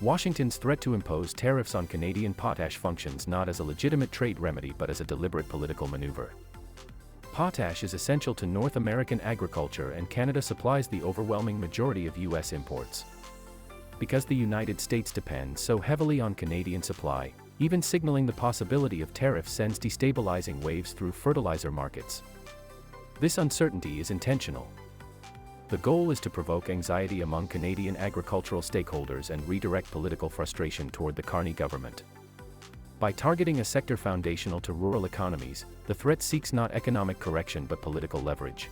Washington's threat to impose tariffs on Canadian potash functions not as a legitimate trade remedy but as a deliberate political maneuver. Potash is essential to North American agriculture, and Canada supplies the overwhelming majority of U.S. imports. Because the United States depends so heavily on Canadian supply, even signaling the possibility of tariffs sends destabilizing waves through fertilizer markets. This uncertainty is intentional. The goal is to provoke anxiety among Canadian agricultural stakeholders and redirect political frustration toward the Carney government. By targeting a sector foundational to rural economies, the threat seeks not economic correction but political leverage.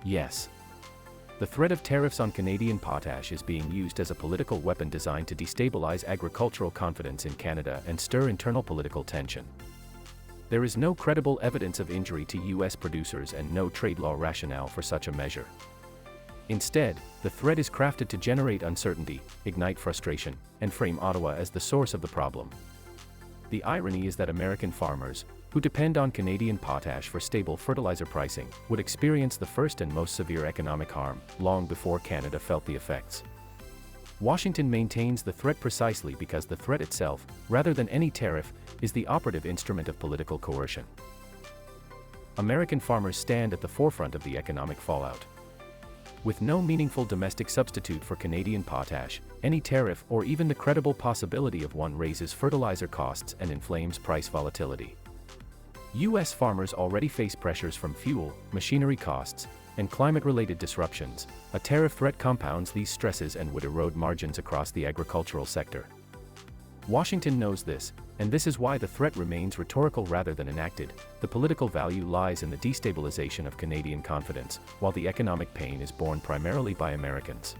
Yes. The threat of tariffs on Canadian potash is being used as a political weapon designed to destabilize agricultural confidence in Canada and stir internal political tension. There is no credible evidence of injury to U.S. producers and no trade law rationale for such a measure. Instead, the threat is crafted to generate uncertainty, ignite frustration, and frame Ottawa as the source of the problem. The irony is that American farmers, who depend on Canadian potash for stable fertilizer pricing, would experience the first and most severe economic harm, long before Canada felt the effects. Washington maintains the threat precisely because the threat itself, rather than any tariff, is the operative instrument of political coercion. American farmers stand at the forefront of the economic fallout. With no meaningful domestic substitute for Canadian potash, any tariff or even the credible possibility of one raises fertilizer costs and inflames price volatility. U.S. farmers already face pressures from fuel, machinery costs, and climate-related disruptions. A tariff threat compounds these stresses and would erode margins across the agricultural sector. Washington knows this, and this is why the threat remains rhetorical rather than enacted. The political value lies in the destabilization of Canadian confidence, while the economic pain is borne primarily by Americans.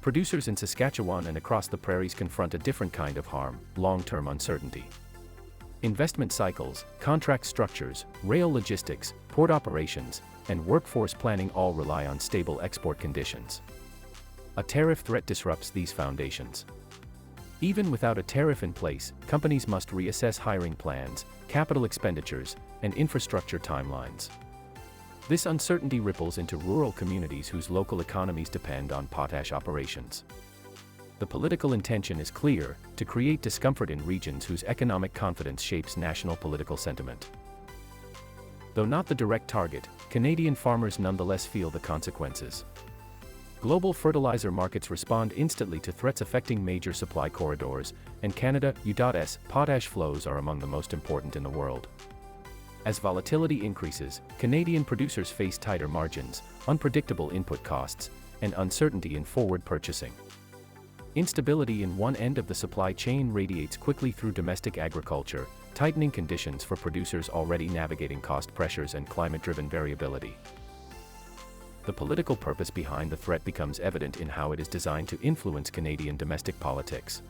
Producers in Saskatchewan and across the prairies confront a different kind of harm: long-term uncertainty. Investment cycles, contract structures, rail logistics, port operations, and workforce planning all rely on stable export conditions. A tariff threat disrupts these foundations. Even without a tariff in place, companies must reassess hiring plans, capital expenditures, and infrastructure timelines. This uncertainty ripples into rural communities whose local economies depend on potash operations. The political intention is clear: to create discomfort in regions whose economic confidence shapes national political sentiment. Though not the direct target, Canadian farmers nonetheless feel the consequences. Global fertilizer markets respond instantly to threats affecting major supply corridors, and Canada's potash flows are among the most important in the world. As volatility increases, Canadian producers face tighter margins, unpredictable input costs, and uncertainty in forward purchasing. Instability in one end of the supply chain radiates quickly through domestic agriculture, tightening conditions for producers already navigating cost pressures and climate-driven variability. The political purpose behind the threat becomes evident in how it is designed to influence Canadian domestic politics.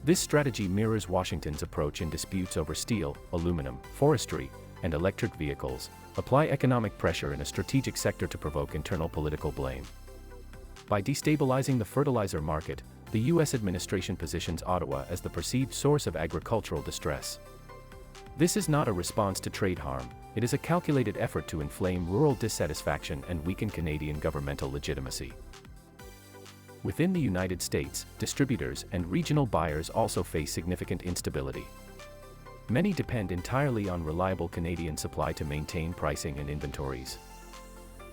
This strategy mirrors Washington's approach in disputes over steel, aluminum, forestry, and electric vehicles: apply economic pressure in a strategic sector to provoke internal political blame. By destabilizing the fertilizer market, the U.S. administration positions Ottawa as the perceived source of agricultural distress. This is not a response to trade harm, it is a calculated effort to inflame rural dissatisfaction and weaken Canadian governmental legitimacy. Within the United States, distributors and regional buyers also face significant instability. Many depend entirely on reliable Canadian supply to maintain pricing and inventories.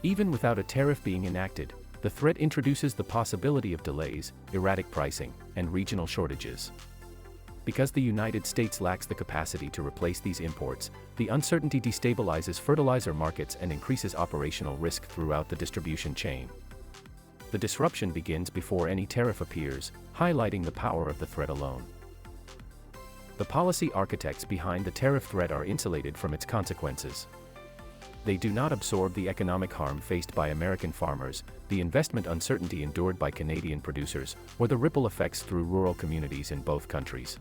Even without a tariff being enacted, the threat introduces the possibility of delays, erratic pricing, and regional shortages. Because the United States lacks the capacity to replace these imports, the uncertainty destabilizes fertilizer markets and increases operational risk throughout the distribution chain. The disruption begins before any tariff appears, highlighting the power of the threat alone. The policy architects behind the tariff threat are insulated from its consequences. They do not absorb the economic harm faced by American farmers, the investment uncertainty endured by Canadian producers, or the ripple effects through rural communities in both countries.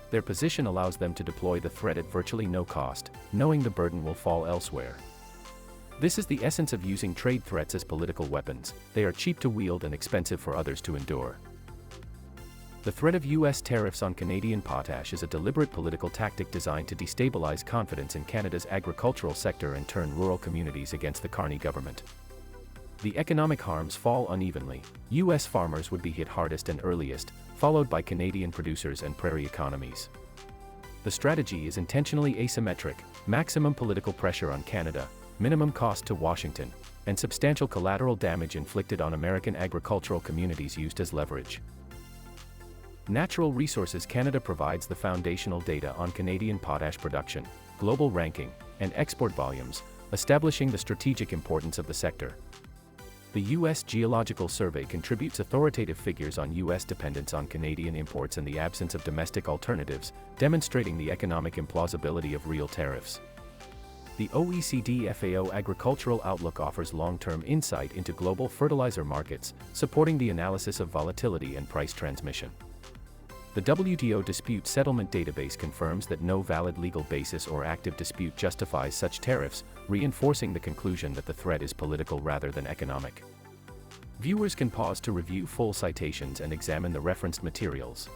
Their position allows them to deploy the threat at virtually no cost, knowing the burden will fall elsewhere. This is the essence of using trade threats as political weapons: they are cheap to wield and expensive for others to endure. The threat of U.S. tariffs on Canadian potash is a deliberate political tactic designed to destabilize confidence in Canada's agricultural sector and turn rural communities against the Carney government. The economic harms fall unevenly. U.S. farmers would be hit hardest and earliest, followed by Canadian producers and prairie economies. The strategy is intentionally asymmetric: maximum political pressure on Canada, minimum cost to Washington, and substantial collateral damage inflicted on American agricultural communities used as leverage. Natural Resources Canada provides the foundational data on Canadian potash production, global ranking, and export volumes, establishing the strategic importance of the sector. The U.S. Geological Survey contributes authoritative figures on U.S. dependence on Canadian imports and the absence of domestic alternatives, demonstrating the economic implausibility of real tariffs. The OECD FAO Agricultural Outlook offers long-term insight into global fertilizer markets, supporting the analysis of volatility and price transmission. The WTO Dispute Settlement Database confirms that no valid legal basis or active dispute justifies such tariffs, reinforcing the conclusion that the threat is political rather than economic. Viewers can pause to review full citations and examine the referenced materials.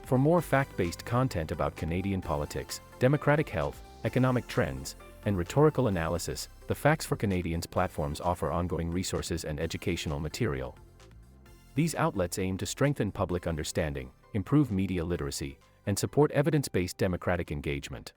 For more fact-based content about Canadian politics, democratic health, economic trends, and rhetorical analysis, the Facts for Canadians platforms offer ongoing resources and educational material. These outlets aim to strengthen public understanding, improve media literacy, and support evidence-based democratic engagement.